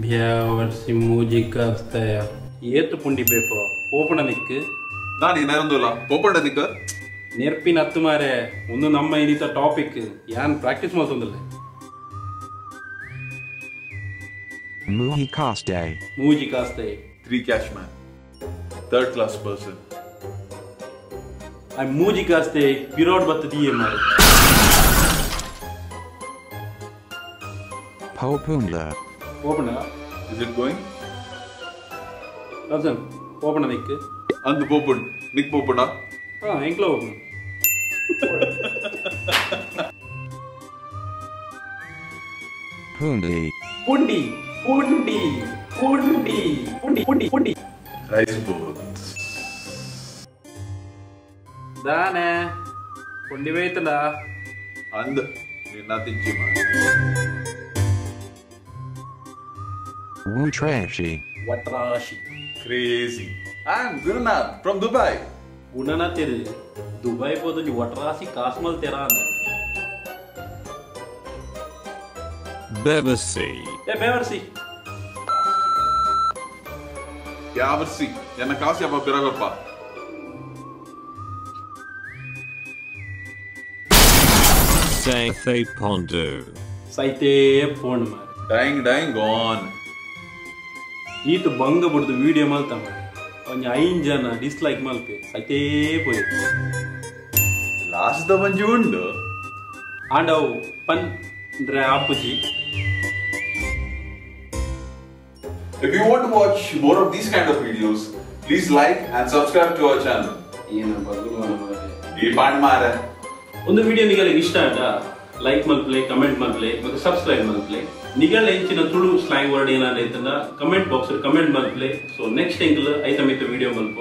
Byaavarshi Mooji kaasdaaye. Yet pundi paper. Open a nick. Nani Narandula. Open a nicker. Nerpin Atumare. Undu Namma is the topic. Yan practice was on the line. Mooji kaasdaaye. Mooji kaasdaaye. 3 cash man. Third class person. I'm Mooji kaasdaaye. Pirod but the DMR. Pondu. Open up. Is it going? Listen. Open a nick. And the Popun. Nick Popuna. Ah, ankle open. Pundi. Pundi. Pundi. Pundi. Pundi. Pundi. Pundi. Rice boats. Dane. Pundi waitala. And nothing chima. Wutrashi. Watrashi. Crazy. I'm Gurnath from Dubai. Gunana tere. Dubai podo ni watrashi kasmal teran. Baversi. Hey, Baversi. Byaavarshi. Yana kaasi appa piragappa. Saithe pondu. Saithe pondu. Dying, gone. Eat banga but the video malta. On your injana dislike malpe. Saithe poi. Last the one you under. And pan drapuji. If you want to watch more of these kind of videos, please like and subscribe to our channel. ಒಂದು video ನಿಮಗೆ ಇಷ್ಟ ಆಯ್ತಾ like ಮಾಡ್ಲಿ comment ಮಾಡ್ಲಿ ಮತ್ತೆ subscribe ಮಾಡ್ಲಿ ನಿಗಲ್ಲ ಹೆಚ್ಚಿನ Tulu slang word ಏನಾದ್ರು ಐತಂದ ಕಮೆಂಟ್ ಬಾಕ್ಸ್ ಅಲ್ಲಿ ಕಮೆಂಟ್ ಮಾಡ್ಲಿ ಸೊ ನೆಕ್ಸ್ಟ್ ಎಂಕಲ್ ಐತ ಮಿತ್ತ video ಮಲ್ಪ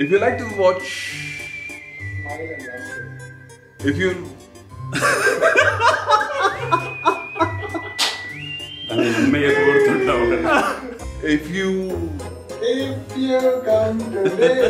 If you like to watch, if you If you come today